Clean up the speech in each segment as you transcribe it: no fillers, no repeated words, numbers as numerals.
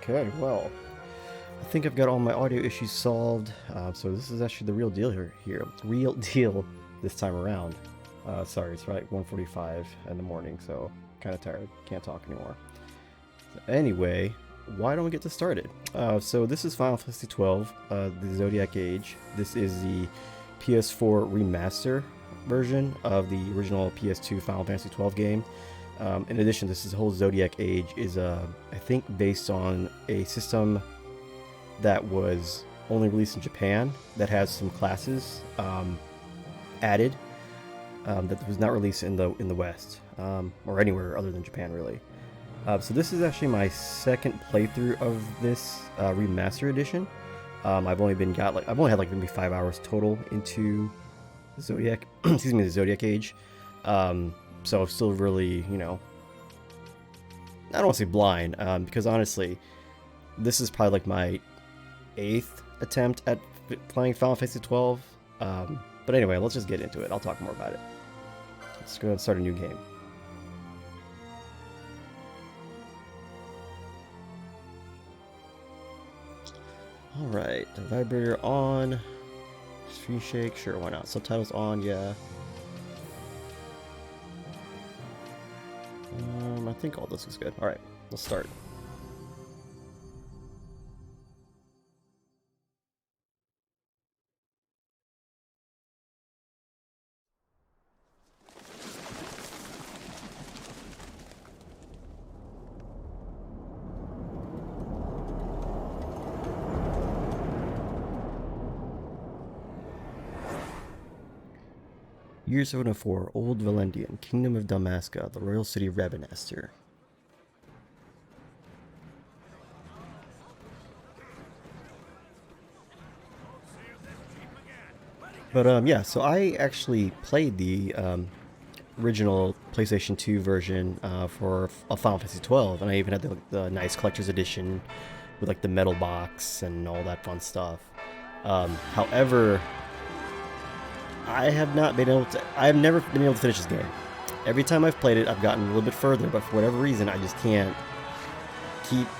Okay, well, I think I've got all my audio issues solved. So this is actually the real deal here. Real deal this time around. Sorry, it's like 1:45 in the morning, so kind of tired. Can't talk anymore. So anyway, why don't we get this started? So this is Final Fantasy XII, the Zodiac Age. This is the PS4 remaster version of the original PS2 Final Fantasy XII game. In addition, this whole Zodiac Age is, I think, based on a system that was only released in Japan that has some classes added that was not released in the West or anywhere other than Japan, really. So this is actually my second playthrough of this remaster edition. I've only had like maybe 5 hours total into Zodiac, excuse me, the Zodiac Age. So I'm still really, I don't want to say blind, because honestly, this is probably like my 8th attempt at playing Final Fantasy XII. But anyway, let's just get into it. I'll talk more about it. Let's go and start a new game. Alright, the vibrator on. Screen shake, sure, why not? Subtitles on, yeah. I think all this is good. Alright, let's start. Year 704, Old Valendian, Kingdom of Dalmasca, the royal city of Rabinaster. But yeah, so I actually played the original PlayStation 2 version for Final Fantasy 12, and I even had the nice collector's edition with like the metal box and all that fun stuff. However, I have never been able to finish this game. Every time I've played it, I've gotten a little bit further, but for whatever reason, I just can't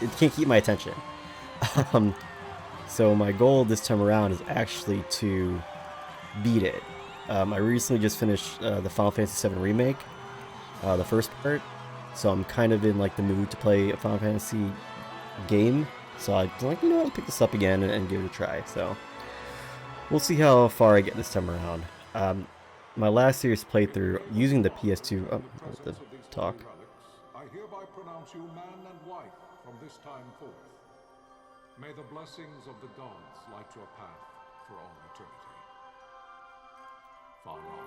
keep my attention. So my goal this time around is actually to beat it. I recently just finished the Final Fantasy VII Remake, the first part, so I'm kind of in like the mood to play a Final Fantasy game. So I'm like, I'll pick this up again and give it a try. So we'll see how far I get this time around. My last serious playthrough using the PS2. Oh, the talk. I hereby pronounce you man and wife from this time forth. May the blessings of the gods light your path for all eternity. Far on.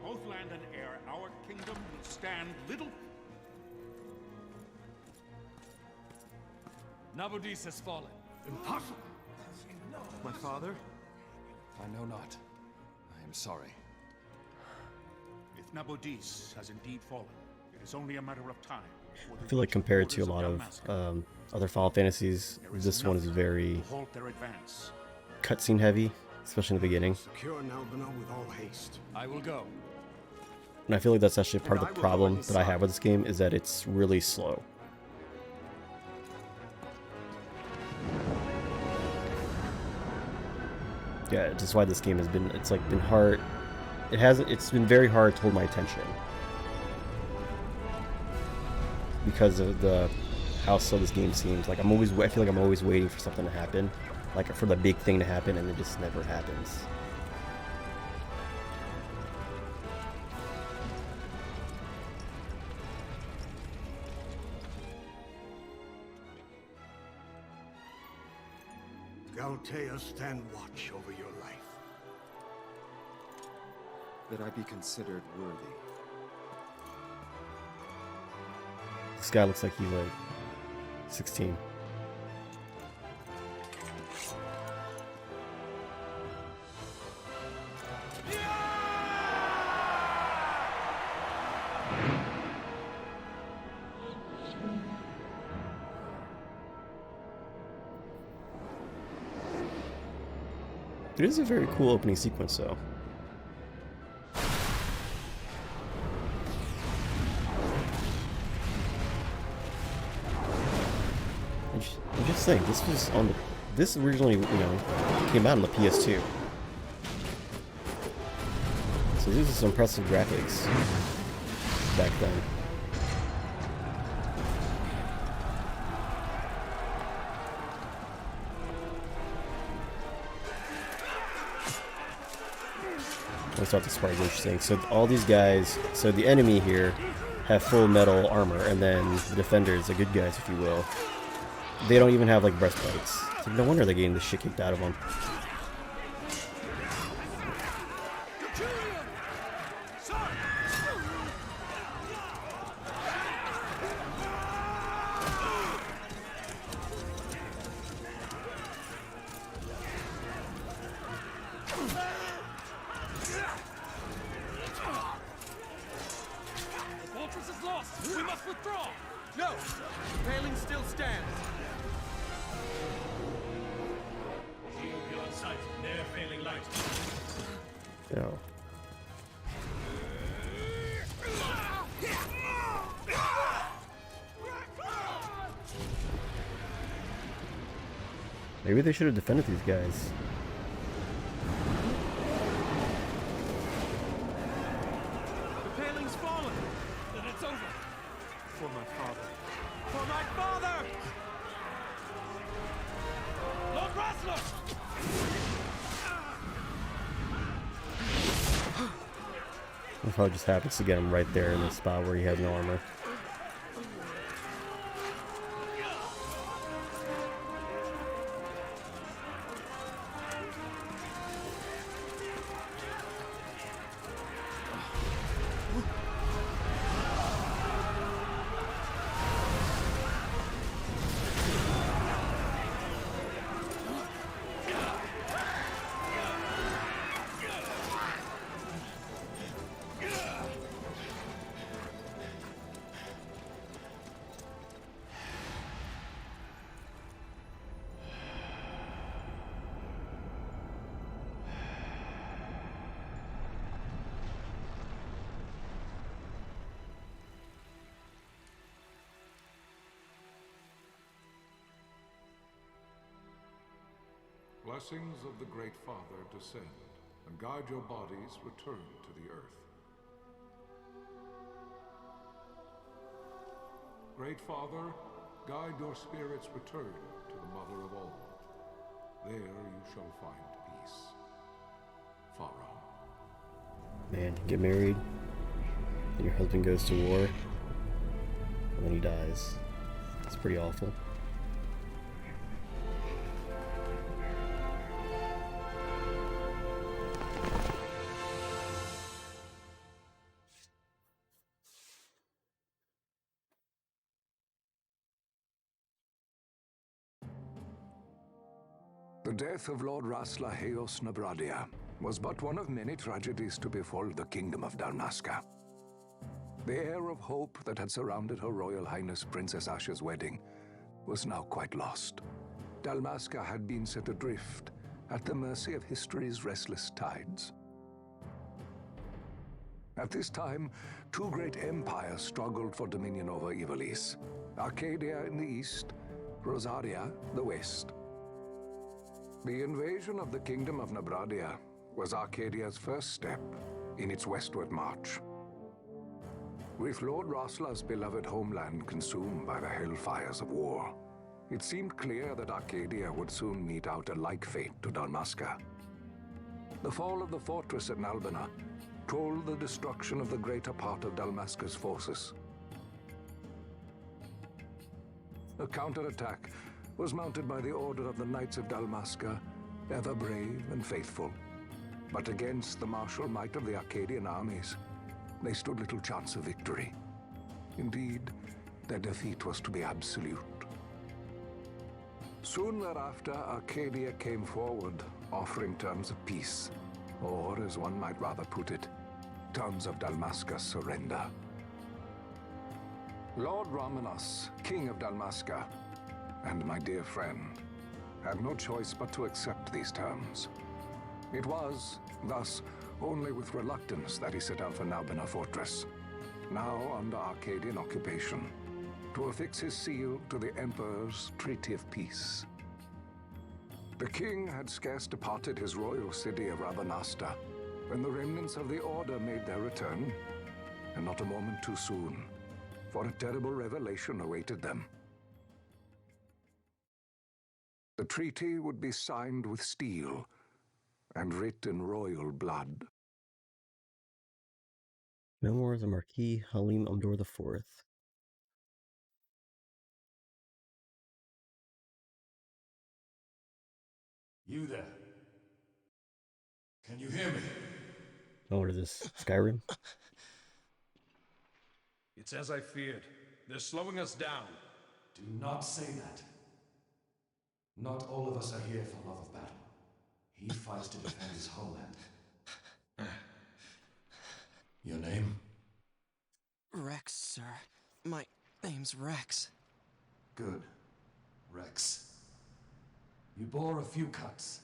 Both land and air, our kingdom will stand little. Nabudis has fallen. Impossible! My father? I know not. I am sorry. If Nabudis has indeed fallen, it is only a matter of time. I feel like compared to a lot of other Final Fantasies, this one is very cutscene heavy, especially in the beginning. Secure Nalbina with all haste. I will go. And I feel like that's actually part of the problem that I have with this game, is that it's really slow. Yeah, just why this game has been, been hard. It's been very hard to hold my attention. Because of how slow this game seems. Like I feel like I'm always waiting for something to happen. Like for the big thing to happen, and it just never happens. Galtea, stand watch over your life. That I be considered worthy. This guy looks like he's like 16. It is a very cool opening sequence, though. I'm just saying, this was on the. This originally, came out on the PS2. So these are some impressive graphics back then. Let's start this part interesting. So all these guys, so the enemy here have full metal armor, and then the defenders, the good guys, if you will, they don't even have like breastplates. So no wonder they're getting the shit kicked out of them. No. Maybe they should have defended these guys. The paling's fallen! Then it's over! For my father. For my father! Lord Rasler! It probably just happens to get him right there in the spot where he has no armor. Blessings of the Great Father descend, and guide your bodies return to the earth. Great Father, guide your spirits return to the Mother of all. There you shall find peace. Pharaoh. Man, you get married, and your husband goes to war, and then he dies. It's pretty awful. The death of Lord Rasla Heos Nabradia was but one of many tragedies to befall the Kingdom of Dalmasca. The air of hope that had surrounded Her Royal Highness Princess Asha's wedding was now quite lost. Dalmasca had been set adrift at the mercy of history's restless tides. At this time, two great empires struggled for dominion over Ivalice: Arcadia in the east, Rosaria the west. The invasion of the Kingdom of Nabradia was Arcadia's first step in its westward march. With Lord Rasla's beloved homeland consumed by the hellfires of war, it seemed clear that Arcadia would soon mete out a like fate to Dalmasca. The fall of the fortress at Nalbina told the destruction of the greater part of Dalmasca's forces. A counterattack was mounted by the order of the Knights of Dalmasca, ever brave and faithful. But against the martial might of the Arcadian armies, they stood little chance of victory. Indeed, their defeat was to be absolute. Soon thereafter, Arcadia came forward, offering terms of peace, or, as one might rather put it, terms of Dalmasca's surrender. Lord Ramanas, King of Dalmasca, and my dear friend, had no choice but to accept these terms. It was, thus, only with reluctance that he set out for Nalbina Fortress, now under Arcadian occupation, to affix his seal to the Emperor's Treaty of Peace. The king had scarce departed his royal city of Rabanasta when the remnants of the Order made their return, and not a moment too soon, for a terrible revelation awaited them. The treaty would be signed with steel and writ in royal blood. Memoirs of Marquis Halim Amdor IV. You there? Can you hear me? Oh, what is this? Skyrim? It's as I feared. They're slowing us down. Do not say that. Not all of us are here for love of battle. He fights to defend his homeland. Your name? Rex, sir. My name's Rex. Good. Rex. You bore a few cuts,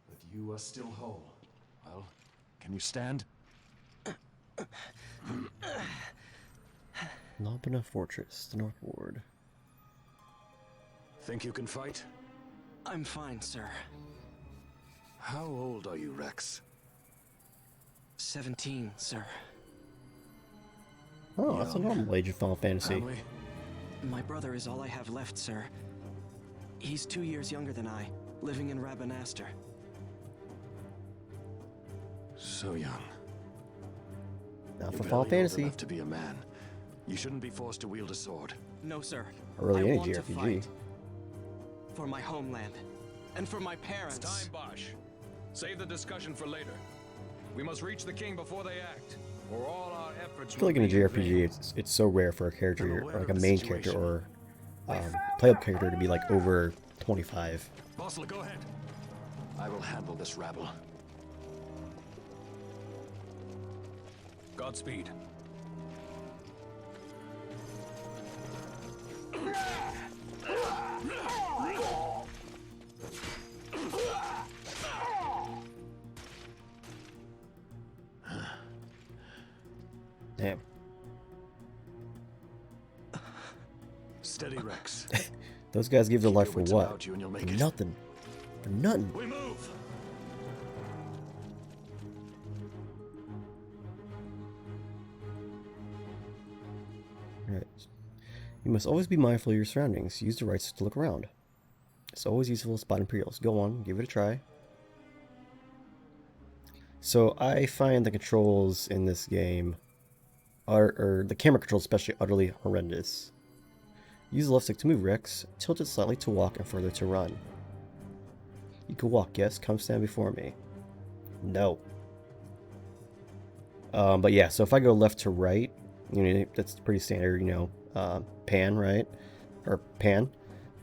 but you are still whole. Well, can you stand? Nalbina Fortress, the North Ward. Think you can fight? I'm fine, sir. How old are you, Rex? 17, sir. Oh, that's a normal age of Final Fantasy. Family? My brother is all I have left, sir. He's 2 years younger than I, living in Rabanasta. So young. Not You're for Final barely old Fantasy. enough to be a man. You shouldn't be forced to wield a sword. No, sir. Or really I any want to JRPG. fight. For my homeland. And for my parents. It's time, Bosch. Save the discussion for later. We must reach the king before they act, or all our efforts I feel like in a will be in vain. JRPG, it's so rare for a character, or like a main character, or playable character to be like over 25. Bossler, go ahead. I will handle this rabble. Godspeed. Damn. Steady, Rex. Those guys give their Keep life your for wits what? about you and you'll make For it. nothing. For nothing. We move. Alright. You must always be mindful of your surroundings. Use the rights to look around. It's always useful to spot Imperials. Go on, give it a try. So I find the controls in this game, or the camera controls especially, utterly horrendous. Use the left stick to move, Rex. Tilt it slightly to walk and further to run. You can walk, yes. Come stand before me. No. But yeah, so if I go left to right, you know, that's pretty standard, you know, pan, right? Or pan.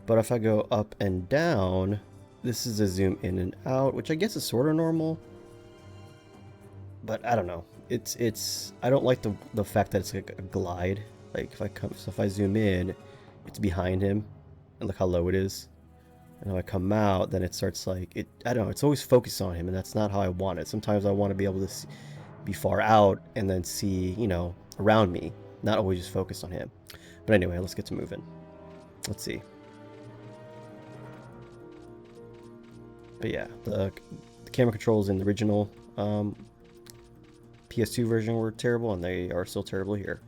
But if I go up and down, this is a zoom in and out, which I guess is sort of normal. But I don't know. It's I don't like the fact that it's like a glide. Like if I zoom in, it's behind him, and look how low it is. And when I come out, then it starts like I don't know. It's always focused on him, and that's not how I want it. Sometimes I want to be able to be far out and then see, you know, around me, not always just focused on him. But anyway, let's get to moving. Let's see. But yeah, the camera controls in the original PS2 version were terrible, and they are still terrible here.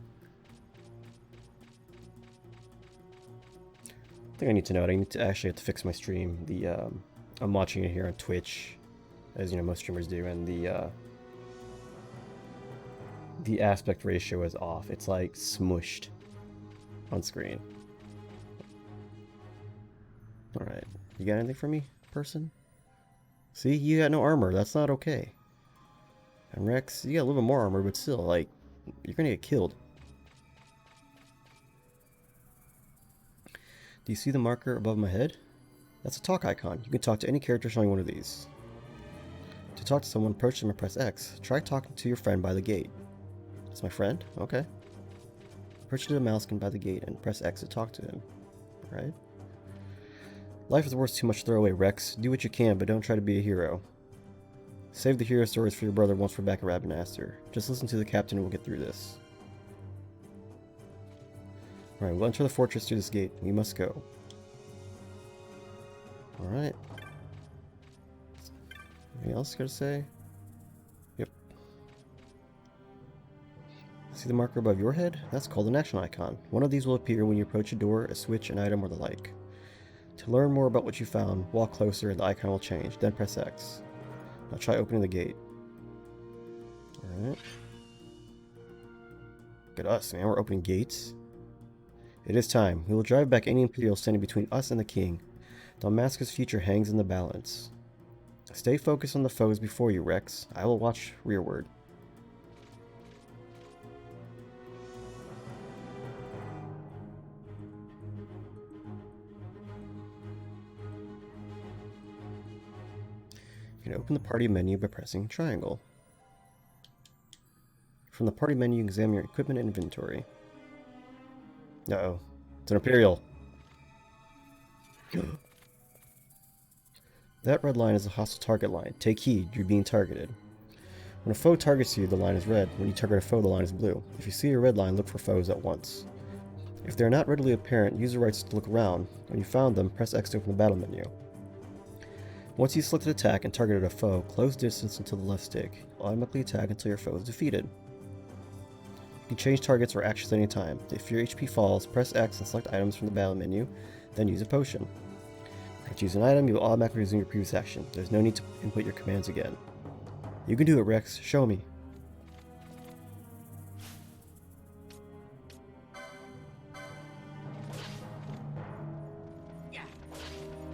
I think I need to know it. I need to actually have to fix my stream. I'm watching it here on Twitch, as you know most streamers do, and the aspect ratio is off. It's like smushed on screen. All right, you got anything for me, person? See, you got no armor. That's not okay. And Rex, you got a little bit more armor, but still, like, you're gonna get killed. Do you see the marker above my head? That's a talk icon. You can talk to any character showing one of these. To talk to someone, approach them and press X. Try talking to your friend by the gate. That's my friend? Okay. Approach to the mousecon by the gate and press X to talk to him. Alright. Life is worth too much to throw away, Rex. Do what you can, but don't try to be a hero. Save the hero stories for your brother once we're back at Tavern Master. Just listen to the captain and we'll get through this. Alright, we'll enter the fortress through this gate. We must go. Alright. Anything else gotta say? Yep. See the marker above your head? That's called an action icon. One of these will appear when you approach a door, a switch, an item, or the like. To learn more about what you found, walk closer and the icon will change. Then press X. Now try opening the gate. Alright. Look at us, man. We're opening gates. It is time. We will drive back any Imperial standing between us and the King. Dalmasca's future hangs in the balance. Stay focused on the foes before you, Rex. I will watch rearward. You can open the party menu by pressing triangle. From the party menu, you examine your equipment and inventory. Uh-oh. It's an Imperial. That red line is a hostile target line. Take heed, you're being targeted. When a foe targets you, the line is red. When you target a foe, the line is blue. If you see a red line, look for foes at once. If they are not readily apparent, use the right stick to look around. When you found them, press X to open the battle menu. Once you've selected attack and targeted a foe, close distance until the left stick. Automatically attack until your foe is defeated. You can change targets or actions anytime. If your HP falls, press X and select items from the battle menu, then use a potion. If you use an item, you will automatically resume your previous action. There's no need to input your commands again. You can do it, Rex. Show me.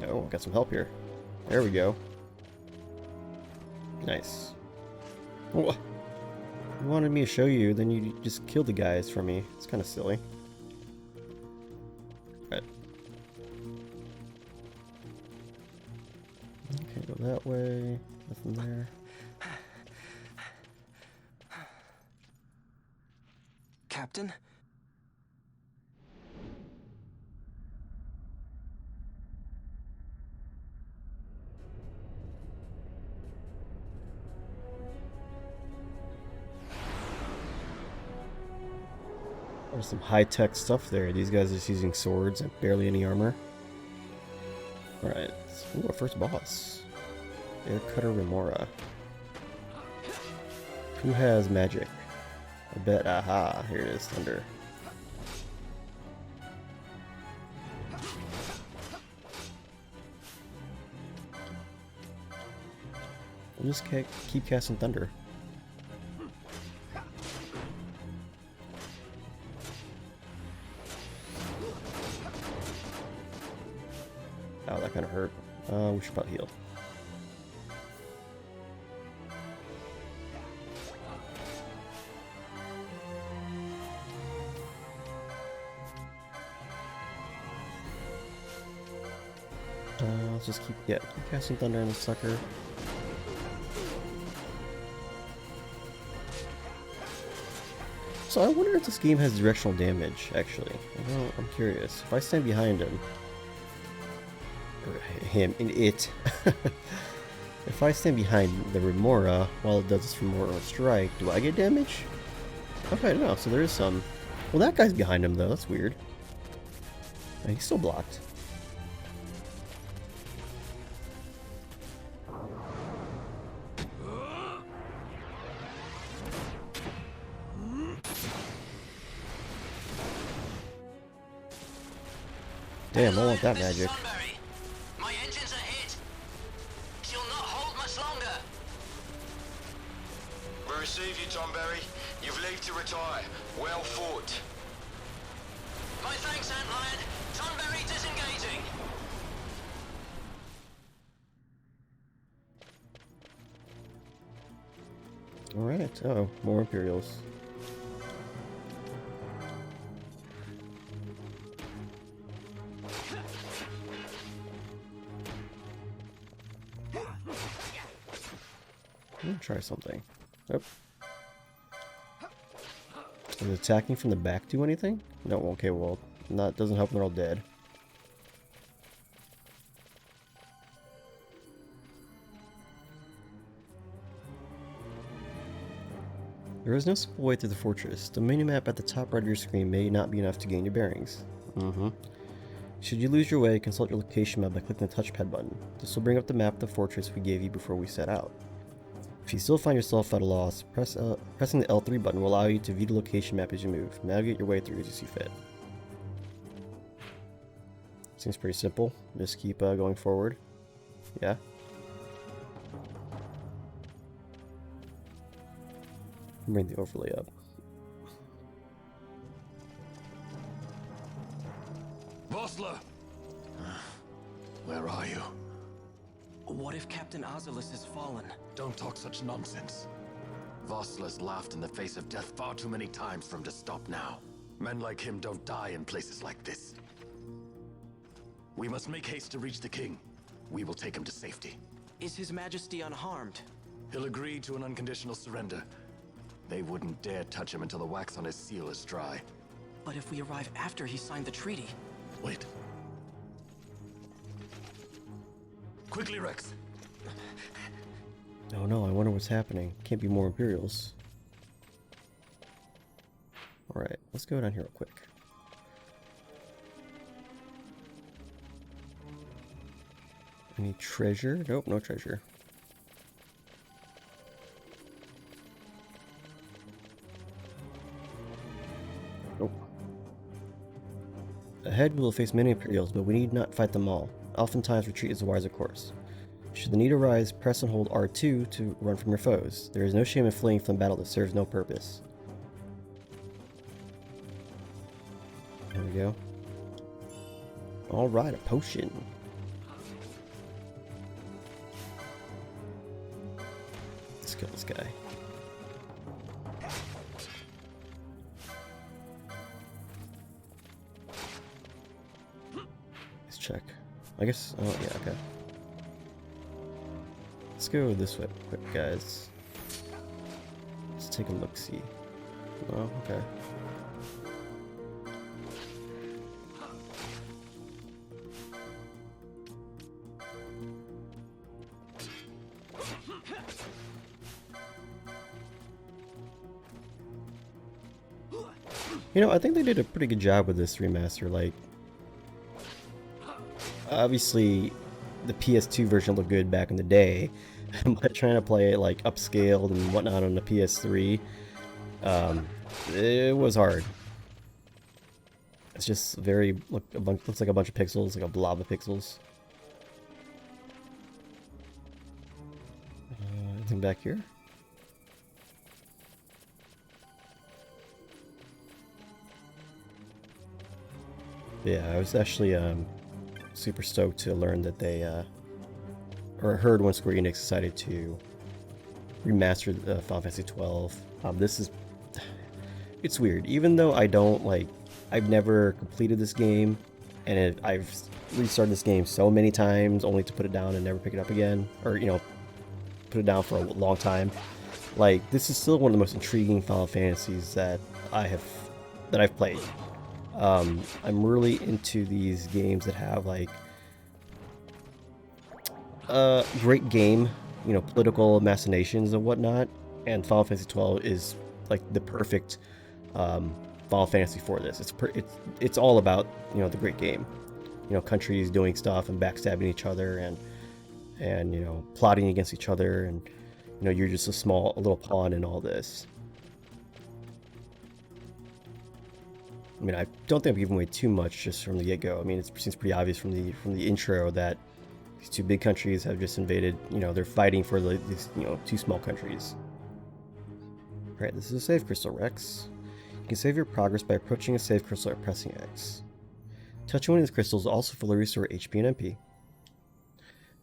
Oh, got some help here. There we go. Nice. Oh, you wanted me to show you, then you just killed the guys for me. It's kind of silly. Right. Okay, go that way. Nothing there. Captain? There's some high-tech stuff there. These guys are just using swords and barely any armor. Alright. Ooh, our first boss. Aircutter Remora. Who has magic? I bet. Aha. Here it is. Thunder. We'll just keep casting thunder. Oh, that kind of hurt. We should probably heal. Let's just keep casting thunder on the sucker. So I wonder if this game has directional damage, actually. I'm curious. If I stand behind him, or him, and it, if I stand behind the Remora while it does this Remora strike, do I get damage? Okay, no, so there is some. Well, that guy's behind him, though. That's weird. And he's still blocked. Damn, I want that magic. My engines are hit. She'll not hold much longer. We receive you, Tomberry. You've leave to retire. Well fought. My thanks, Antlion. Tonberry disengaging. Alright, oh, more Imperials. I'm gonna try something. Nope. Does attacking from the back do anything? No, okay, well, not doesn't help when they're all dead. There is no simple way through the fortress. The minimap at the top right of your screen may not be enough to gain your bearings. Should you lose your way, consult your location map by clicking the touchpad button. This will bring up the map of the fortress we gave you before we set out. If you still find yourself at a loss, pressing the L3 button will allow you to view the location map as you move. Navigate your way through as you see fit. Seems pretty simple. Just keep going forward. Yeah. Bring the overlay up. Vossler! Where are you? What if Captain Oculus has fallen? Don't talk such nonsense. Vossler's laughed in the face of death far too many times for him to stop now. Men like him don't die in places like this. We must make haste to reach the king. We will take him to safety. Is His Majesty unharmed? He'll agree to an unconditional surrender. They wouldn't dare touch him until the wax on his seal is dry. But if we arrive after he signed the treaty... Wait. Quickly, Rex. Oh no, I wonder what's happening. Can't be more Imperials. Alright, let's go down here real quick. Any treasure? Nope, no treasure. Nope. Ahead we will face many Imperials, but we need not fight them all. Oftentimes retreat is a wiser course. Should the need arise, press and hold R2 to run from your foes. There is no shame in fleeing from battle that serves no purpose. There we go. Alright, a potion. Let's kill this guy. Let's check. I guess, oh yeah, okay. Let's go this way quick, guys. Let's take a look-see. Oh, okay. You know, I think they did a pretty good job with this remaster. Like, obviously, the PS2 version looked good back in the day, but trying to play it like upscaled and whatnot on the PS3, it was hard. It's just very looks like a bunch of pixels, like a blob of pixels. Anything back here? Yeah, I was actually super stoked to learn that they, or heard when Square Enix decided to remaster Final Fantasy XII. This is, it's weird. Even though I don't like, I've never completed this game, and I've restarted this game so many times only to put it down and never pick it up again, or you know, put it down for a long time. Like, this is still one of the most intriguing Final Fantasies that I've played. I'm really into these games that have like great game, you know, political machinations and whatnot, and Final Fantasy XII is like the perfect Final Fantasy for this. It's all about, you know, the great game, you know, countries doing stuff and backstabbing each other and you know, plotting against each other, and you know, you're just a little pawn in all this. I mean, I don't think I'm giving away too much just from the get-go. I mean, it seems pretty obvious from the intro that these two big countries have just invaded. You know, they're fighting for these, you know, two small countries. All right, this is a save crystal, Rex. You can save your progress by approaching a save crystal or pressing X. Touching one of these crystals will also fully restore HP and MP.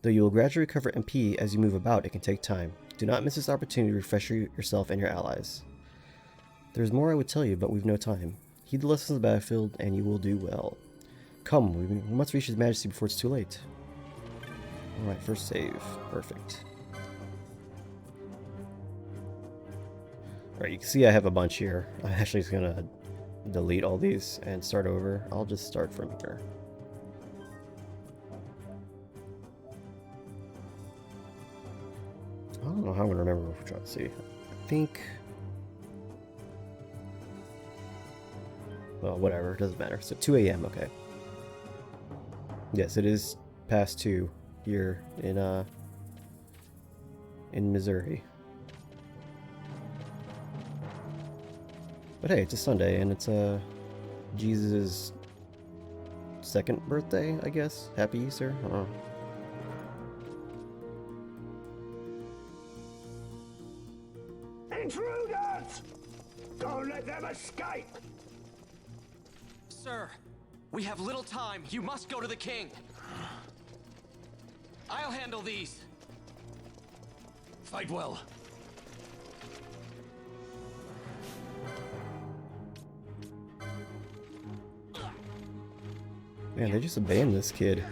Though you will gradually recover MP as you move about, it can take time. Do not miss this opportunity to refresh yourself and your allies. There's more I would tell you, but we've no time. Heed the lessons of the battlefield, and you will do well. Come, we must reach His Majesty before it's too late. Alright, first save. Perfect. Alright, you can see I have a bunch here. I'm actually just gonna delete all these and start over. I'll just start from here. I don't know how I'm gonna remember which one. See, I think Well, whatever, it doesn't matter. So 2 a.m. Okay. Yes, it is past 2 here in Missouri. But hey, it's a Sunday and it's Jesus' second birthday, I guess. Happy Easter. I don't know. Intruders! Don't let them escape! Sir, we have little time. You must go to the king. I'll handle these. Fight well. Man, they just abandoned this kid.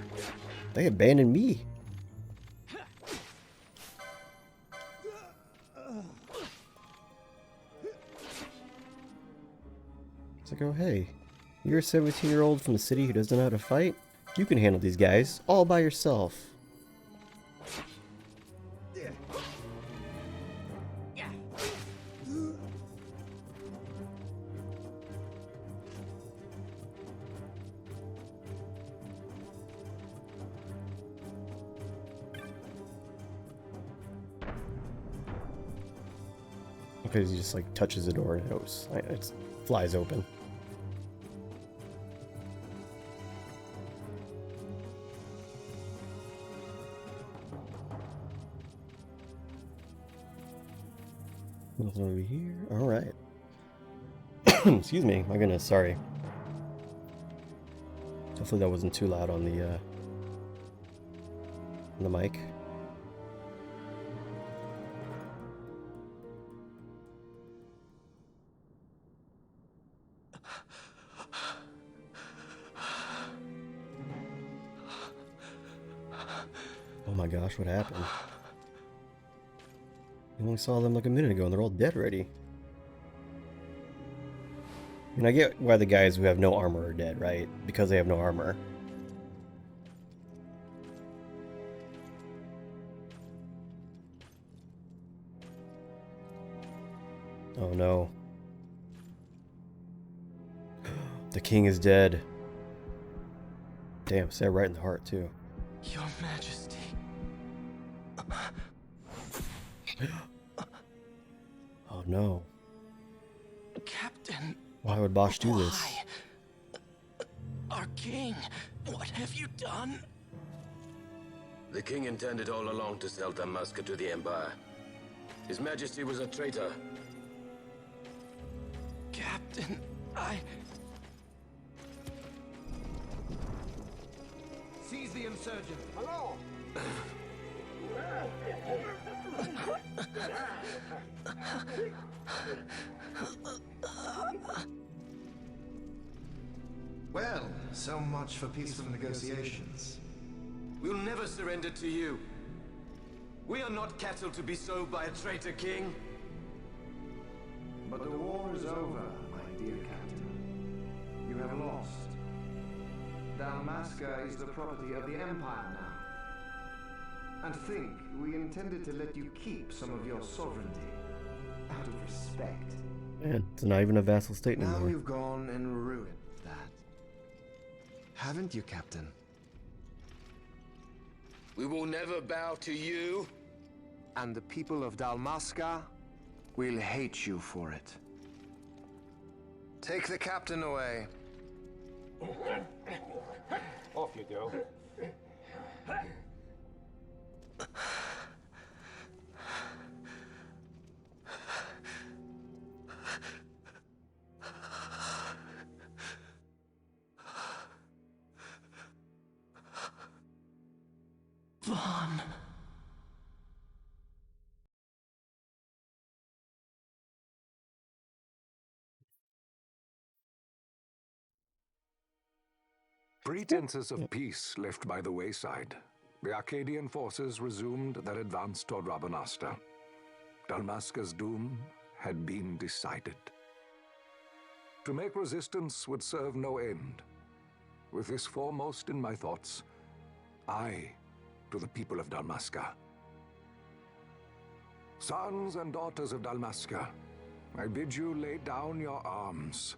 They abandoned me. It's like, oh hey, you're a 17-year-old from the city who doesn't know how to fight? You can handle these guys all by yourself. Because he just like touches the door and it flies open. Nothing over here. All right. Excuse me. My goodness. Sorry. Hopefully that wasn't too loud on the mic. Oh my gosh, what happened? I only saw them like a minute ago and they're all dead already. I mean, I get why the guys who have no armor are dead, right? Because they have no armor. Oh no. The king is dead. Damn, stabbed right in the heart too. Your Majesty. Oh no. Captain. Why would Bosch do this? Our king, what have you done? The king intended all along to sell Damascus to the Empire. His Majesty was a traitor. Captain, Seize the insurgent. Hello! Well, so much for peaceful negotiations. We'll never surrender to you. We are not cattle to be sold by a traitor king. But the war is over, my dear captain. You have lost. Dalmasca is the property of the Empire now. And think, we intended to let you keep some of your sovereignty. Out of respect. Man, it's not even a vassal state Now anymore. you've gone and ruined that. Haven't you, Captain? We will never bow to you. And the people of Dalmasca will hate you for it. Take the captain away. Off you go. Vaughn. Pretenses of peace left by the wayside, the Arcadian forces resumed their advance toward Rabanasta. Dalmasca's doom had been decided. To make resistance would serve no end. With this foremost in my thoughts, I to the people of Dalmasca. Sons and daughters of Dalmasca, I bid you lay down your arms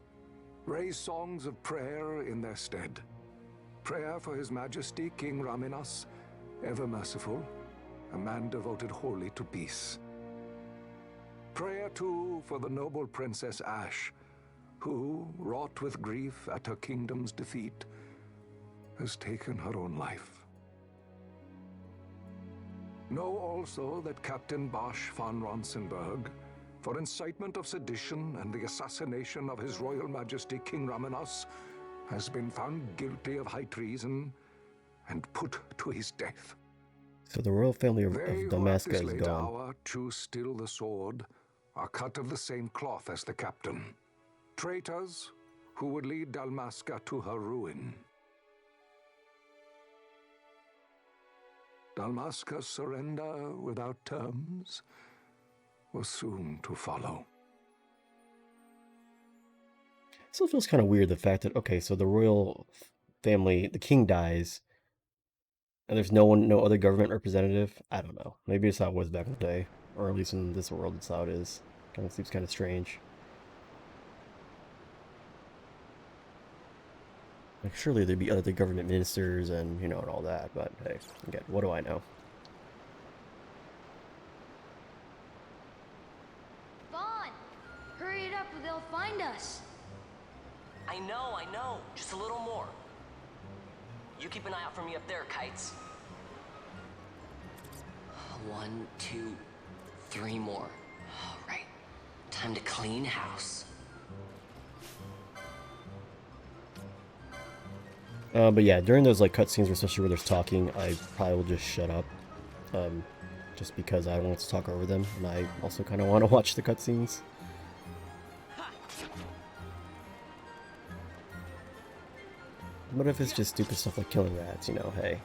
raise songs of prayer in their stead. Prayer for His Majesty King Raminas, ever merciful, a man devoted wholly to peace. Prayer, too, for the noble Princess Ash, who, wrought with grief at her kingdom's defeat, has taken her own life. Know also that Captain Bosch von Ronsenberg, for incitement of sedition and the assassination of His Royal Majesty King Raminas, has been found guilty of high treason and put to his death. So the royal family of They who Damaska at this is late gone. hour choose still the sword are cut of the same cloth as the captain. Traitors who would lead Dalmasca to her ruin. Dalmasca's surrender without terms was soon to follow. Still feels kind of weird the fact that, okay, so the royal family, the king dies, and there's no other government representative. I don't know. Maybe it's how it was back in the day, or at least in this world, it's how it is. Kind of seems kind of strange. Like, surely there'd be other government ministers and, you know, and all that, but hey, again, what do I know? Vaughn! Hurry it up or they'll find us! I know. Just a little more. You keep an eye out for me up there, Kites. 1, 2, 3 more. All right. Time to clean house. But yeah, during those like cutscenes, especially where there's talking, I probably will just shut up. Just because I don't want to talk over them, and I also kind of want to watch the cutscenes. What if it's just stupid stuff like killing rats, you know, hey.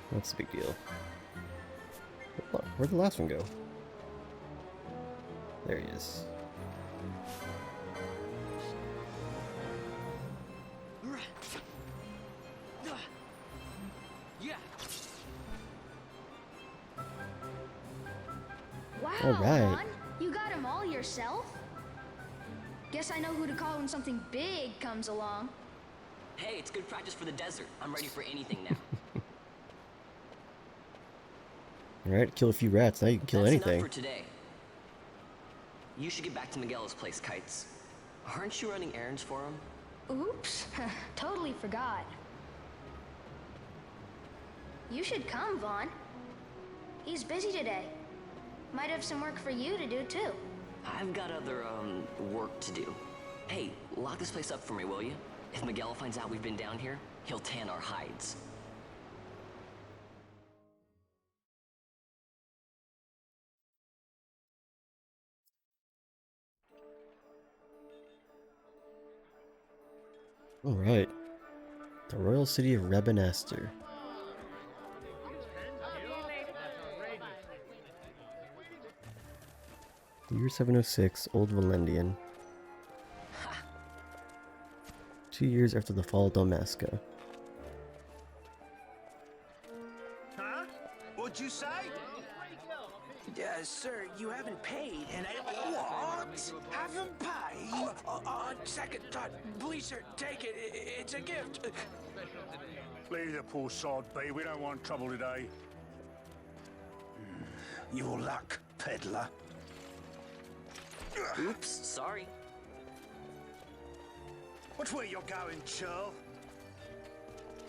What's the big deal? Where'd the last one go? There he is. Wow, All right. Vaughn, you got him all yourself? Guess I know who to call when something big comes along. Hey, it's good practice for the desert. I'm ready for anything now. Alright, kill a few rats, now you can kill That's anything. enough for today. You should get back to Miguel's place, Kites. Aren't you running errands for him? Oops, totally forgot. You should come, Vaughn. He's busy today. Might have some work for you to do, too. I've got other, work to do. Hey, lock this place up for me, will you? If Miguel finds out we've been down here, he'll tan our hides. Alright. The royal city of Rabanaster. The year 706, Old Valendian. 2 years after the fall of Damaska. Huh? What'd you say? Sir, you haven't paid, and I... What? Haven't paid? On second thought, please, sir, take it. It's a gift. Leave the poor sod be. We don't want trouble today. Your luck, peddler. Oops, sorry. Watch where you're going, churl.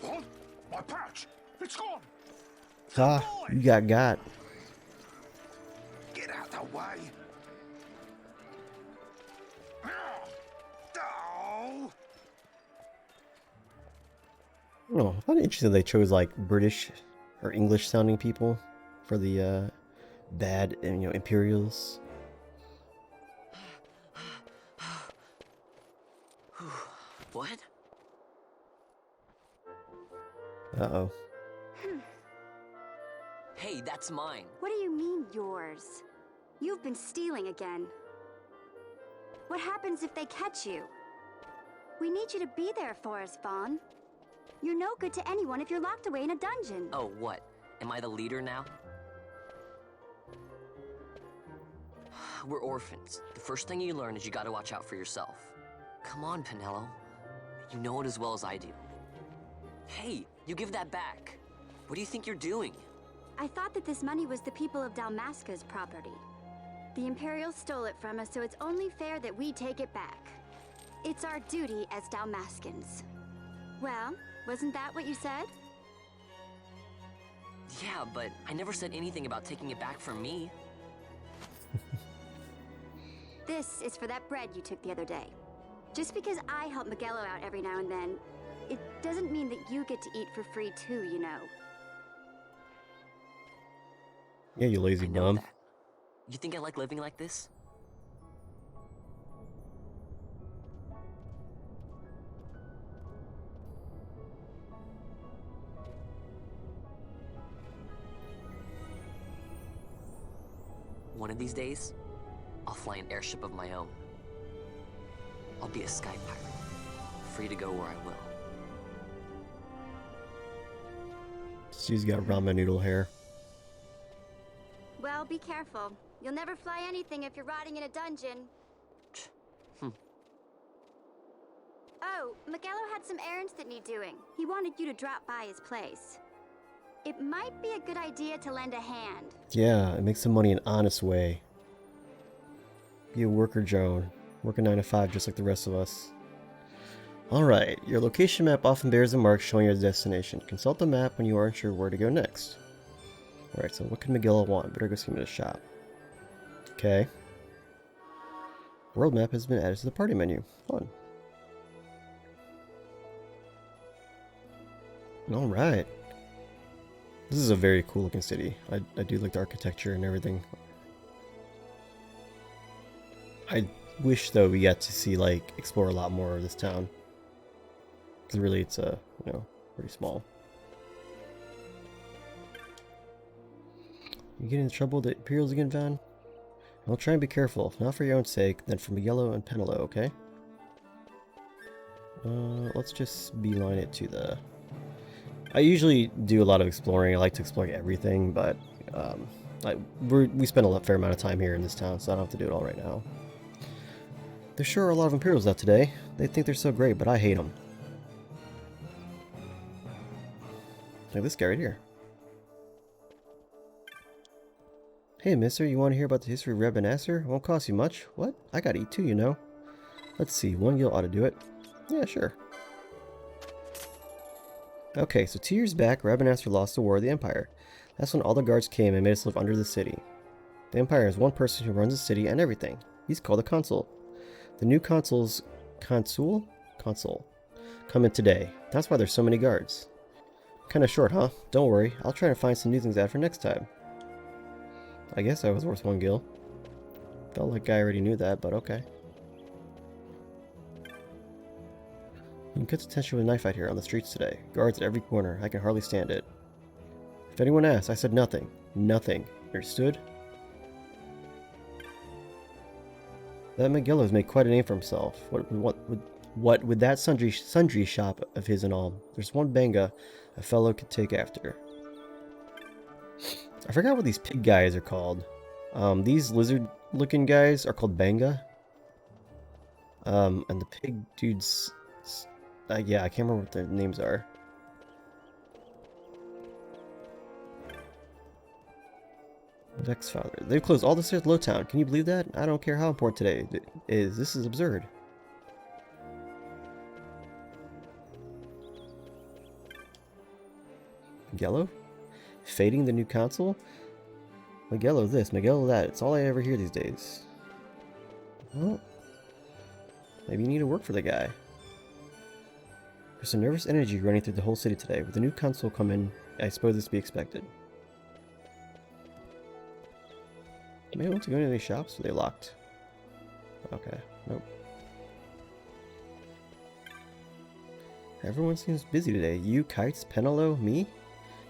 What? My pouch! It's gone! Ah, you got. Get out the way. Oh, I find it interesting they chose like British or English sounding people for the bad, you know, Imperials. What? Uh-oh. Hey, that's mine. What do you mean, yours? You've been stealing again. What happens if they catch you? We need you to be there for us, Vaughn. You're no good to anyone if you're locked away in a dungeon. Oh, what? Am I the leader now? We're orphans. The first thing you learn is you gotta watch out for yourself. Come on, Pinello. You know it as well as I do. Hey, you give that back. What do you think you're doing? I thought that this money was the people of Dalmasca's property. The Imperials stole it from us, so it's only fair that we take it back. It's our duty as Dalmascans. Well, wasn't that what you said? Yeah, but I never said anything about taking it back from me. This is for that bread you took the other day. Just because I help Miguelo out every now and then, it doesn't mean that you get to eat for free too, you know. Yeah, you lazy bum. You think I like living like this? One of these days, I'll fly an airship of my own. I'll be a sky pirate, free to go where I will. She's got ramen noodle hair. Well, be careful. You'll never fly anything if you're rotting in a dungeon. Oh, Miguelo had some errands that need doing. He wanted you to drop by his place. It might be a good idea to lend a hand. Yeah, it makes some money an honest way. Be a worker, Joan. Work a 9 to 5 just like the rest of us. Alright, your location map often bears a mark showing your destination. Consult the map when you aren't sure where to go next. Alright, so what can Miguelo want? Better go see him at a shop. Okay. World map has been added to the party menu. Fun. Alright. This is a very cool looking city. I do like the architecture and everything. I wish though we got to see, like, explore a lot more of this town. Because really it's you know, pretty small. You getting in trouble with the Imperials again, Van? Well, try and be careful. If not for your own sake, then for Miguelo and Penelo, okay? Let's just beeline it to the... I usually do a lot of exploring. I like to explore everything, but we spend a fair amount of time here in this town, so I don't have to do it all right now. There sure are a lot of Imperials out today. They think they're so great, but I hate them. Like this guy right here. Hey, mister, you want to hear about the history of Remastered? Master? It won't cost you much. What? I gotta eat too, you know. Let's see, one gil ought to do it. Yeah, sure. Okay, so 2 years back, Remastered Master lost the War of the Empire. That's when all the guards came and made us live under the city. The Empire has one person who runs the city and everything. He's called a consul. The new consul's... Consul? Come in today. That's why there's so many guards. Kinda short, huh? Don't worry, I'll try to find some new things out for next time. I guess that was worth 1 gil. Felt like I already knew that, but okay. You can catch attention with a knife fight here on the streets today. Guards at every corner. I can hardly stand it. If anyone asks, I said nothing. Nothing. Understood? That Miguelo's made quite a name for himself. What with that sundry shop of his and all. There's one banga a fellow could take after. I forgot what these pig guys are called. These lizard-looking guys are called banga. And the pig dudes... yeah, I can't remember what their names are. Vex Father. They've closed all the stairs at Lowtown. Can you believe that? I don't care how important today is. This is absurd. Miguelo? Fading the new console? Miguelo this, Miguelo that. It's all I ever hear these days. Well, maybe you need to work for the guy. There's some nervous energy running through the whole city today. With the new console coming, I suppose this to be expected. Maybe I want to go into any shops? Are they locked? Okay, nope. Everyone seems busy today. You, Kites, Penelo, me?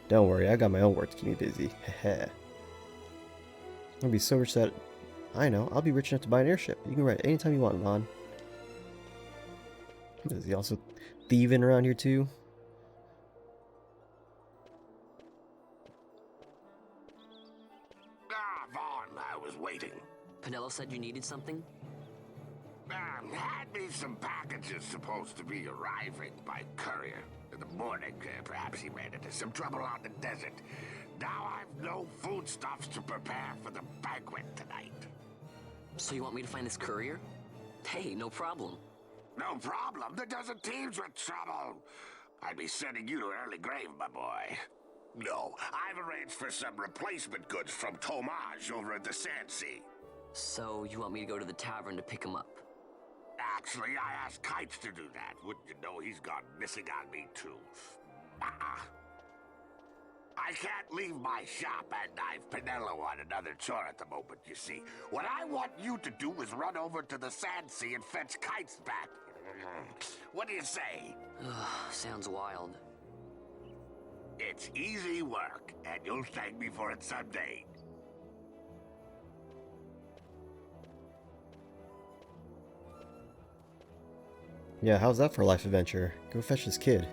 Don't worry, I got my own work to keep me busy. Heh. I'll be so rich that... I know, I'll be rich enough to buy an airship. You can ride it anytime you want, Vaughn. Is he also thieving around here too? Ah, Vaughn, I was waiting. Pinello said you needed something? Had me some packages supposed to be arriving by courier. In the morning, perhaps he ran into some trouble on the desert. Now I've no foodstuffs to prepare for the banquet tonight. So you want me to find this courier? Hey, no problem. No problem. The desert teems with trouble. I'd be sending you to early grave, my boy. No, I've arranged for some replacement goods from Tomage over at the Sand Sea. So you want me to go to the tavern to pick him up? Actually, I asked Kites to do that. Wouldn't you know he's gone missing on me, too? I can't leave my shop, and I've Pinello on another chore at the moment, you see. What I want you to do is run over to the Sand Sea and fetch Kites back. What do you say? Sounds wild. It's easy work, and you'll thank me for it someday. Yeah, how's that for a life adventure? Go fetch this kid.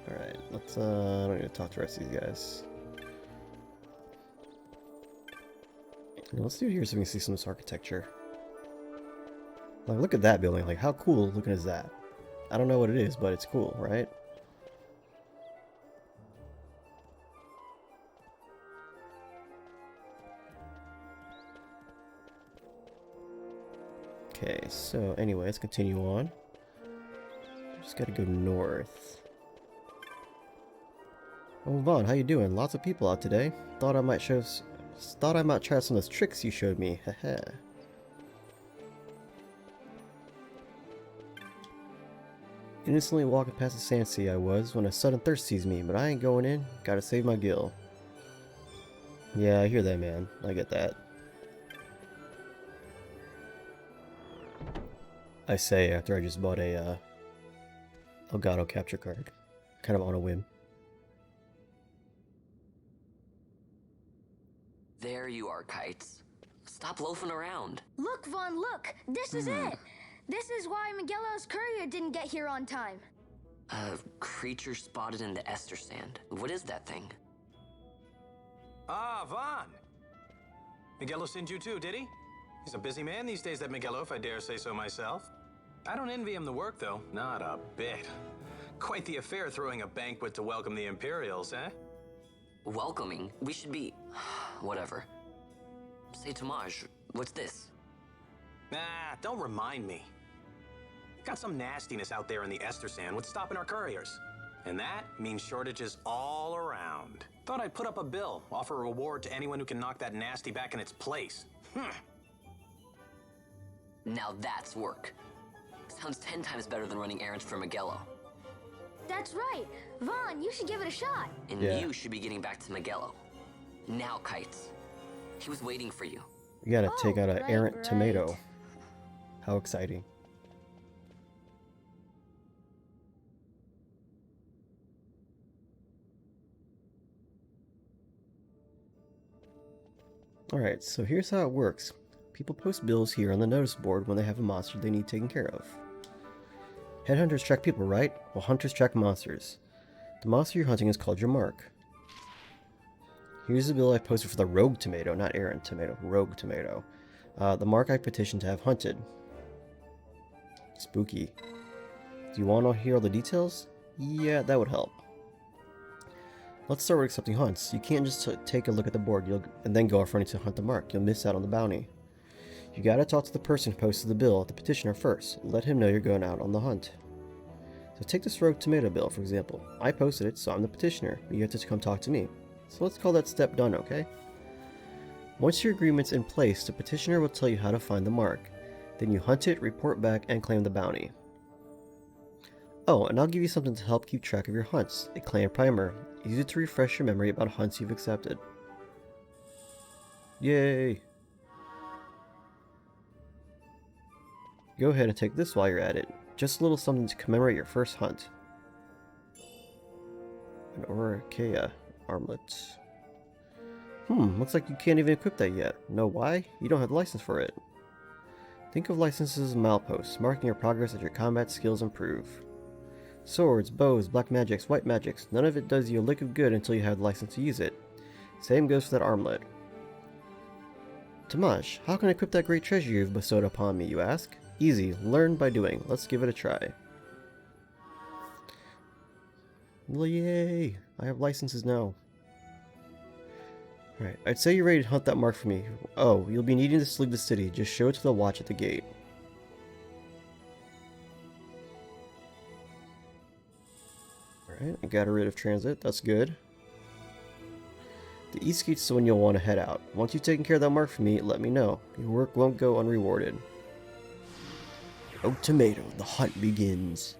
Alright, let's, I don't need to talk to the rest of these guys. Let's do it here so we can see some of this architecture. Like, look at that building. Like, how cool looking is that? I don't know what it is, but it's cool, right? Okay, so anyway, let's continue on. Just gotta go north. Oh, Vaughn, how you doing? Lots of people out today. Thought I might try some of those tricks you showed me. Haha. Innocently walking past the Sand Sea I was when a sudden thirst seized me, but I ain't going in. Gotta save my gill. Yeah, I hear that, man. I get that. I say after I just bought a Elgato capture card. Kind of on a whim. There you are, Kites. Stop loafing around. Look, Vaughn, look! This is it! This is why Miguelo's courier didn't get here on time. A creature spotted in the ester sand. What is that thing? Ah, Vaughn! Miguelo sent you too, did he? He's a busy man these days, that Miguelo, if I dare say so myself. I don't envy him the work, though. Not a bit. Quite the affair throwing a banquet to welcome the Imperials, eh? Welcoming? We should be... whatever. Say, Tomage, what's this? Nah, don't remind me. Got some nastiness out there in the ester sand. What's stopping our couriers? And that means shortages all around. Thought I'd put up a bill, offer a reward to anyone who can knock that nasty back in its place. Now that's work. Sounds 10 times better than running errands for Miguelo. That's right. Vaughn, you should give it a shot. And you should be getting back to Miguelo. Now, Kites. He was waiting for you. We gotta take out an errant tomato. How exciting. Alright, so here's how it works. People post bills here on the notice board when they have a monster they need taken care of. Headhunters track people, right? Well, hunters track monsters. The monster you're hunting is called your mark. Here's the bill I posted for the rogue tomato, not errant tomato, rogue tomato. The mark I petitioned to have hunted. Spooky. Do you want to hear all the details? Yeah, that would help. Let's start with accepting hunts. You can't just take a look at the board and then go off running to hunt the mark. You'll miss out on the bounty. You gotta talk to the person who posted the bill, the petitioner, first. Let him know you're going out on the hunt. So take this rogue tomato bill, for example. I posted it, so I'm the petitioner, but you have to come talk to me. So let's call that step done, okay? Once your agreement's in place, the petitioner will tell you how to find the mark. Then you hunt it, report back, and claim the bounty. Oh, and I'll give you something to help keep track of your hunts. A clan primer. Use it to refresh your memory about hunts you've accepted. Yay! Go ahead and take this while you're at it. Just a little something to commemorate your first hunt. An Oricea armlet. Looks like you can't even equip that yet. Know why? You don't have the license for it. Think of licenses as mileposts, marking your progress as your combat skills improve. Swords, bows, black magics, white magics, none of it does you a lick of good until you have the license to use it. Same goes for that armlet. Tamash, how can I equip that great treasure you've bestowed upon me, you ask? Easy, learn by doing. Let's give it a try. Well, yay! I have licenses now. Alright, I'd say you're ready to hunt that mark for me. Oh, you'll be needing to leave the city. Just show it to the watch at the gate. Alright, I got rid of transit. That's good. The east gate's the one you'll want to head out. Once you've taken care of that mark for me, let me know. Your work won't go unrewarded. Oh, tomato, the hunt begins.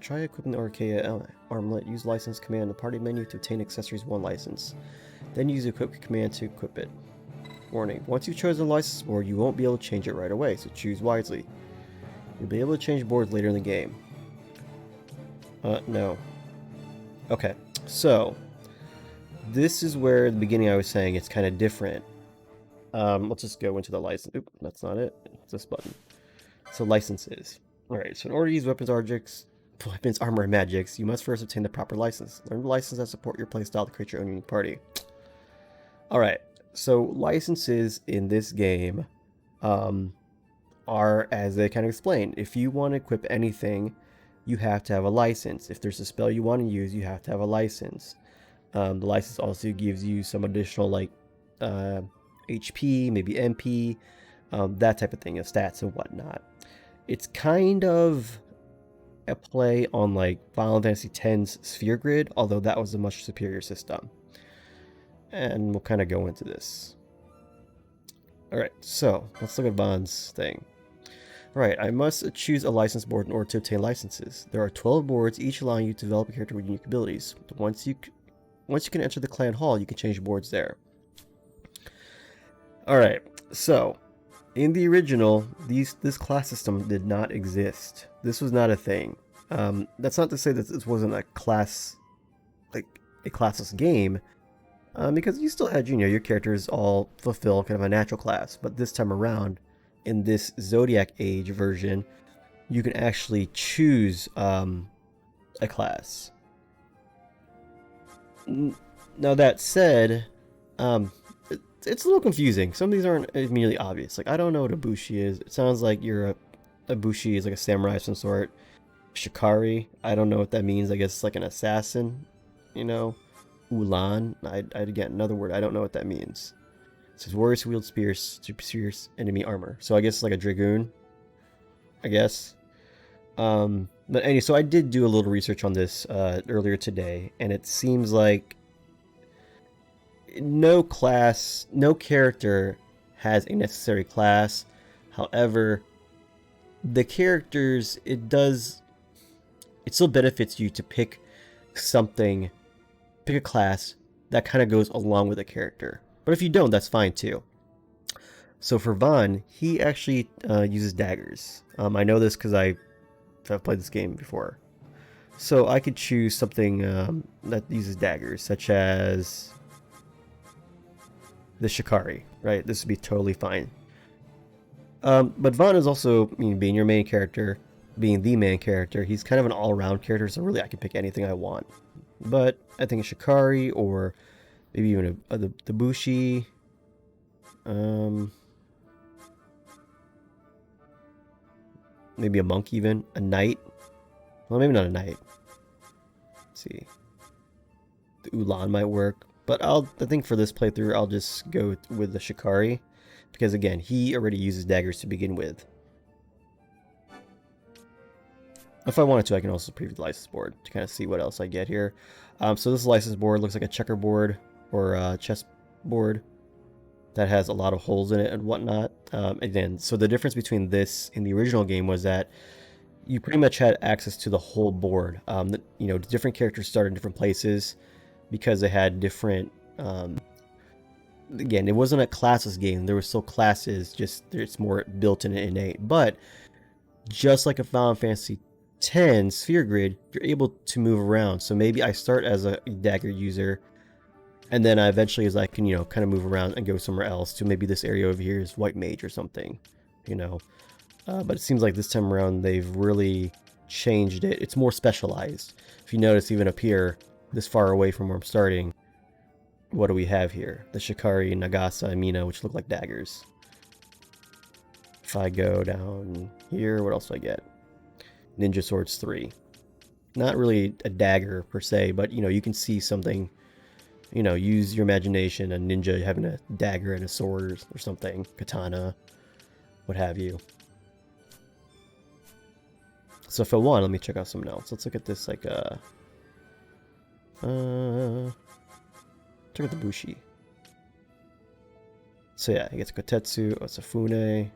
Try equipping the Archaea armlet. Use license command in the party menu to obtain accessories 1 license. Then use the equip command to equip it. Warning, once you've chosen a license board, you won't be able to change it right away, so choose wisely. You'll be able to change boards later in the game. No. Okay, so this is where at the beginning I was saying it's kind of different. Let's just go into the license. Oop, that's not it. It's this button. So licenses. Alright, so in order to use weapons, armor, and magics, you must first obtain the proper license. Learn the license that support your playstyle to create your own unique party. Alright, so licenses in this game are, as they kind of explain, if you want to equip anything, you have to have a license. If there's a spell you want to use, you have to have a license. The license also gives you some additional, like, HP, maybe MP, that type of thing, stats and whatnot. It's kind of a play on, like, Final Fantasy X's Sphere Grid, although that was a much superior system. And we'll kind of go into this. Alright, so let's look at Von's thing. Right, I must choose a license board in order to obtain licenses. There are 12 boards, each allowing you to develop a character with unique abilities. Once you can enter the clan hall, you can change boards there. Alright, so in the original, this class system did not exist. This was not a thing. That's not to say that this wasn't a class, like a classless game, because you still had, your characters all fulfill kind of a natural class, but this time around, in this Zodiac Age version, you can actually choose a class. Now that said, it's a little confusing. Some of these aren't immediately obvious. Like, I don't know what a Bushi is. It sounds like a Bushi is like a samurai of some sort. Shikari, I don't know what that means. I guess it's like an assassin, Ulan, again, another word, I don't know what that means. It says warriors who wield spears to pierce enemy armor. So I guess it's like a dragoon, I guess. But anyway, so I did do a little research on this earlier today, and it seems like no character has a necessary class. However, the characters, it still benefits you to pick a class that kind of goes along with a character. But if you don't, that's fine too. So for Von, he actually uses daggers. I know this because I've played this game before. So I could choose something that uses daggers, such as the Shikari, right? This would be totally fine. But Von is also, being your main character, being the main character, he's kind of an all-around character, so really I can pick anything I want. But I think a Shikari, or maybe even the Bushi, maybe a monk even, a knight. Well, maybe not a knight. Let's see. The Ulan might work, but I think for this playthrough, I'll just go with the Shikari, because again, he already uses daggers to begin with. If I wanted to, I can also preview the license board to kind of see what else I get here. So this license board looks like a checkerboard or a chess board that has a lot of holes in it and whatnot. Again, so the difference between this and the original game was that you pretty much had access to the whole board. Different characters started in different places because they had different. Again, it wasn't a classless game. There were still classes, just it's more built in and innate. But just like a Final Fantasy X Sphere Grid, you're able to move around. So maybe I start as a dagger user, and then I eventually, as I can, kind of move around and go somewhere else to maybe this area over here is white mage or something, But it seems like this time around they've really changed it. It's more specialized. If you notice, even up here, this far away from where I'm starting, what do we have here? The Shikari, Nagasa, and Mina, which look like daggers. If I go down here, what else do I get? Ninja Swords 3. Not really a dagger per se, but you know, you can see something, you know, use your imagination, a ninja having a dagger and a sword or something, katana, what have you. So if I want, let me check out something else. Let's look at this, like, check out the Bushi. So yeah, he gets Kotetsu, Osafune.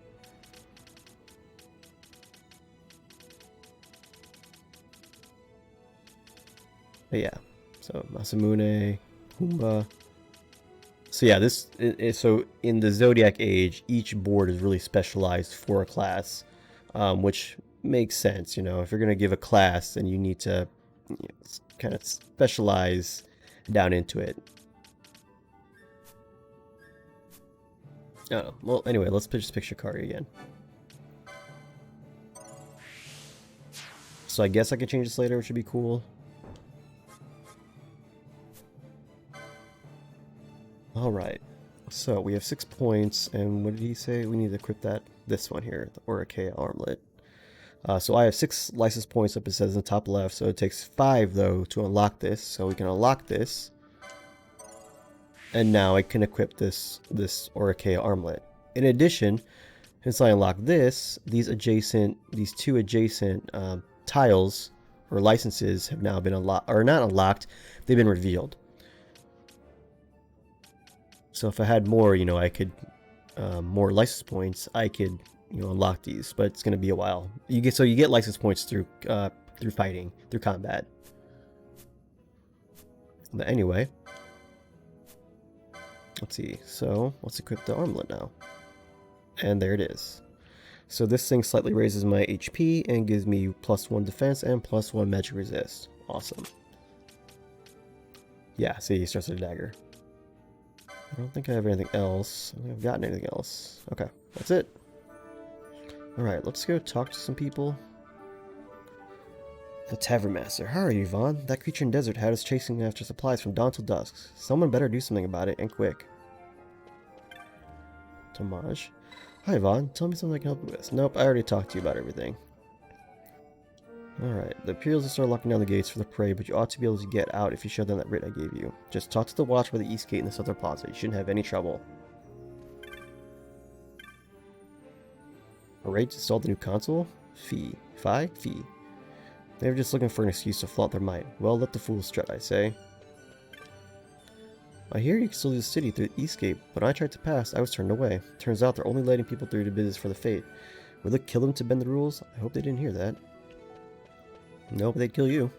But yeah, so Masamune, Humba. So yeah, this so in the Zodiac Age, each board is really specialized for a class, which makes sense. You know, if you're gonna give a class, then you need to, you know, kind of specialize down into it. Oh, well, anyway, let's just pick Shikari again. So I guess I can change this later, which would be cool. Alright, so we have 6 points, and what did he say? We need to equip this one here, the Orikea armlet. So I have 6 license points up, it says in the top left, so it takes 5 though to unlock this, so we can unlock this. And now I can equip this Orikea armlet. In addition, since I unlock this, these 2 adjacent tiles or licenses have now been unlocked, or not unlocked, they've been revealed. So if I had more, you know, I could, more license points, I could, you know, unlock these, but it's going to be a while. You get license points through fighting, through combat. But anyway, let's see. So let's equip the armlet now. And there it is. So this thing slightly raises my HP and gives me +1 defense and +1 magic resist. Awesome. Yeah, see, he starts with a dagger. I don't think I have anything else. I don't think I've gotten anything else. Okay, that's it. Alright, let's go talk to some people. The Tavern Master. How are you, Vaughn? That creature in the desert had us chasing after supplies from dawn till dusk. Someone better do something about it, and quick. Tomaj. Hi, Vaughn. Tell me something I can help you with. Nope, I already talked to you about everything. Alright, the Imperials will start locking down the gates for the prey, but you ought to be able to get out if you show them that writ I gave you. Just talk to the watch by the east gate in the southern plaza. You shouldn't have any trouble. Alright, installed the new console? Fee. They were just looking for an excuse to flaunt their might. Well, let the fools strut, I say. I hear you can still do the city through the east gate, but when I tried to pass, I was turned away. Turns out they're only letting people through to business for the fate. Will they kill them to bend the rules? I hope they didn't hear that. No, but they'd kill you.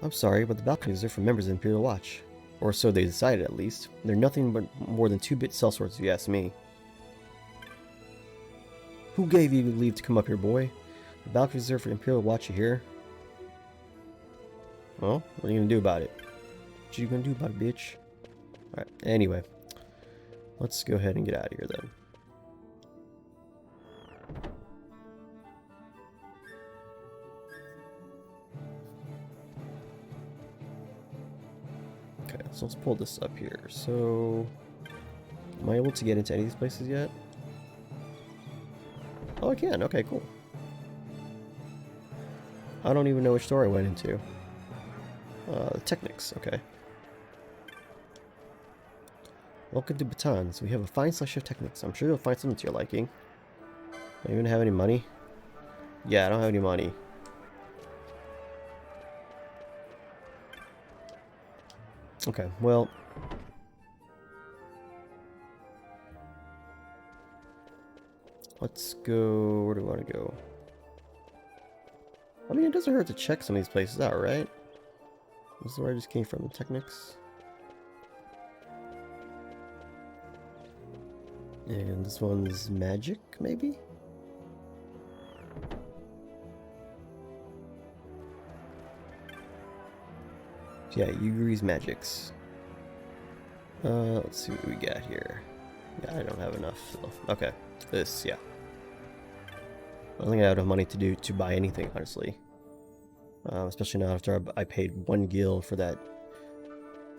I'm sorry, but the balconies are for members of the Imperial Watch. Or so they decided, at least. They're nothing but more than 2-bit sellswords, if you ask me. Who gave you leave to come up here, boy? The balconies are for Imperial Watch, you hear? Well, what are you gonna do about it? What you gonna do about it, bitch? Alright, anyway. Let's go ahead and get out of here, then. Okay, so let's pull this up here. So, am I able to get into any of these places yet? Oh, I can. Okay, cool. I don't even know which store I went into. Technics. Okay. Welcome to Batons. We have a fine selection of techniques. I'm sure you'll find something to your liking. Do I even have any money? Yeah, I don't have any money. Okay, well... let's go... where do we want to go? I mean, it doesn't hurt to check some of these places out, right? This is where I just came from, the Technics. And this one's magic, maybe? Yeah, Yuguri's magics. Let's see what we got here. Yeah, I don't have enough. So. Okay, this, yeah. I don't think I have enough money to buy anything, honestly. Especially now after I paid 1 gil for that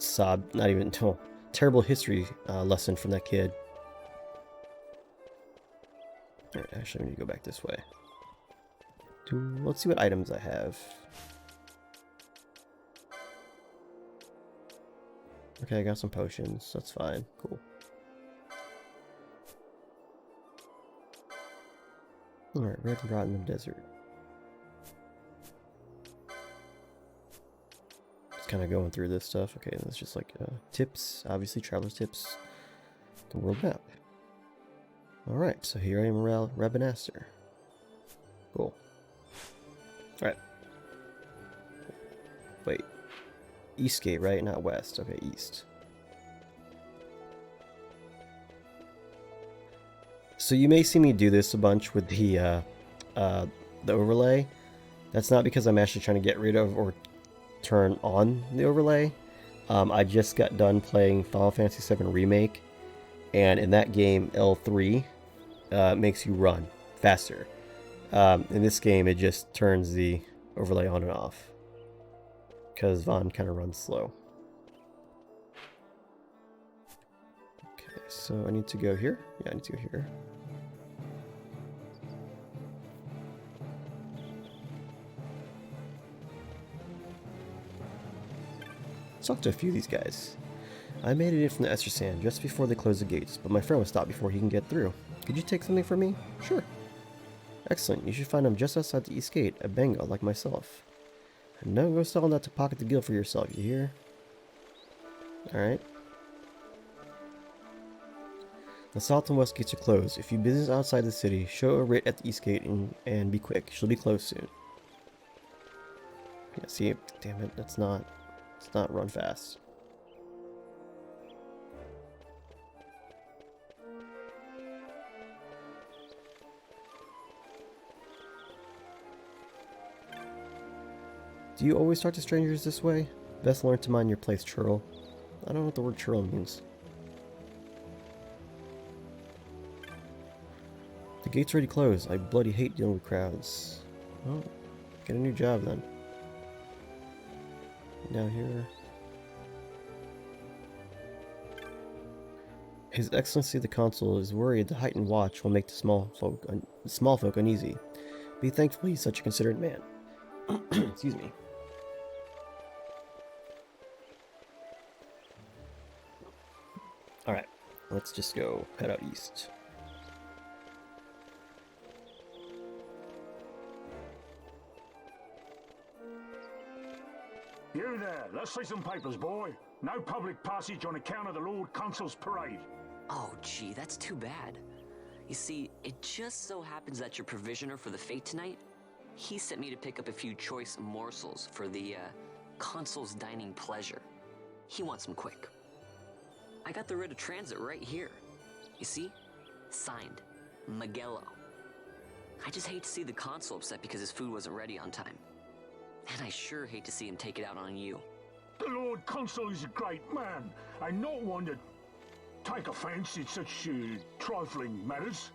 sob, not even, oh, terrible history lesson from that kid. Alright, actually, I need to go back this way. Let's see what items I have. Okay, I got some potions. That's fine. Cool. Alright, red and rot in the desert. Just kind of going through this stuff. Okay, that's just like tips. Obviously, traveler's tips. The world map. Alright, so here I am around Tavern Master. Cool. Alright. Wait. East gate, right? Not west. Okay, east. So you may see me do this a bunch with the overlay. That's not because I'm actually trying to get rid of or turn on the overlay. I just got done playing Final Fantasy VII Remake, and in that game, L3 makes you run faster. In this game, it just turns the overlay on and off, because Vaughn kind of runs slow. Okay, so I need to go here? Yeah, I need to go here. Let's talk to a few of these guys. I made it in from the XII just before they closed the gates, but my friend was stopped before he can get through. Could you take something for me? Sure. Excellent, you should find him just outside the east gate, a Bengal like myself. And no, go sell that to pocket the guild for yourself, you hear? Alright. The south and west gates are closed. If you business outside the city, show a writ at the east gate and be quick. She'll be closed soon. Yeah, see, damn it, it's not run fast. Do you always talk to strangers this way? Best learn to mind your place, churl. I don't know what the word churl means. The gate's already closed. I bloody hate dealing with crowds. Well, get a new job then. Down here. His Excellency the Consul is worried the heightened watch will make the small folk uneasy. Be thankful he's such a considerate man. Excuse me. Alright, let's just go head out east. You there, let's see some papers, boy. No public passage on account of the Lord Consul's parade. Oh, gee, that's too bad. You see, it just so happens that your provisioner for the fete tonight, he sent me to pick up a few choice morsels for the, Consul's dining pleasure. He wants them quick. I got the writ of transit right here. You see? Signed, Magello. I just hate to see the Consul upset because his food wasn't ready on time. And I sure hate to see him take it out on you. The Lord Consul is a great man, and not one to take offense in such trifling matters.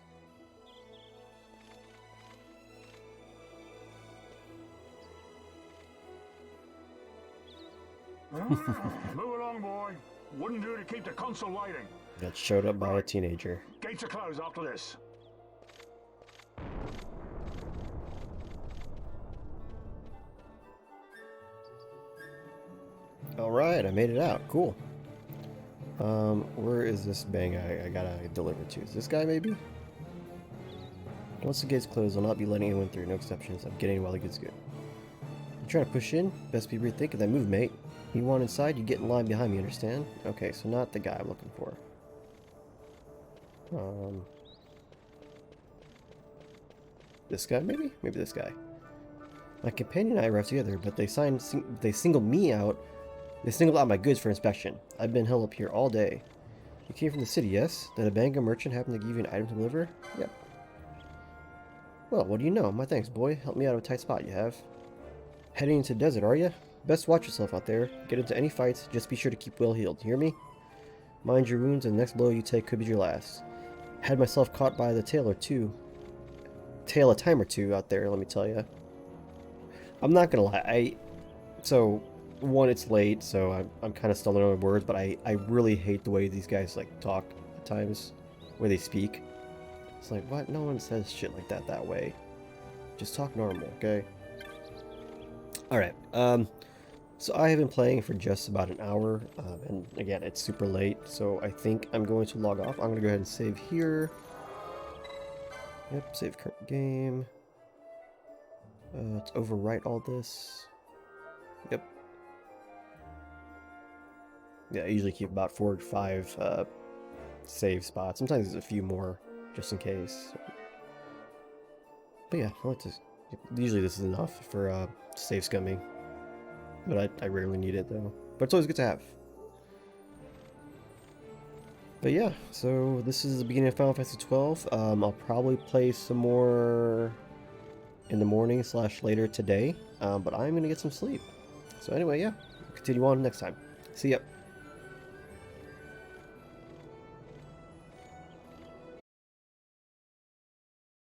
Move along, boy. Wouldn't do to keep the Consul waiting. Got showed up by a teenager. Gates are closed after this. Alright, I made it out. Cool. Where is this bang I gotta deliver to? Is this guy maybe? Once the gates close, I'll not be letting anyone through. No exceptions. I'm getting while the good's good. You trying to push in? Best be rethinking that move, mate. You want inside, you get in line behind me, understand? Okay, so not the guy I'm looking for. This guy maybe? Maybe this guy. My companion and I arrived together, but they singled me out. They singled out my goods for inspection. I've been held up here all day. You came from the city, yes? Did a Banga merchant happen to give you an item to deliver? Yep. Well, what do you know? My thanks, boy. Help me out of a tight spot you have. Heading into the desert, are you? Best watch yourself out there. Get into any fights, just be sure to keep well healed. Hear me? Mind your wounds, and the next blow you take could be your last. Had myself caught by the tail a time or two out there, let me tell you. I'm not gonna lie. So one, it's late, so I'm kind of stumbling over words, but I really hate the way these guys like talk at times, where they speak. It's like, what? No one says shit like that way. Just talk normal, okay? Alright, so I have been playing for just about an hour, and again, it's super late, so I think I'm going to log off. I'm going to go ahead and save here. Yep, save current game. Let's overwrite all this. Yep. Yeah, I usually keep about 4 or 5 save spots. Sometimes there's a few more, just in case. But yeah, I like to... Usually this is enough for save scumming. But I rarely need it, though. But it's always good to have. But yeah, so this is the beginning of Final Fantasy XII. I'll probably play some more in the morning / later today. But I'm going to get some sleep. So anyway, yeah, continue on next time. See ya.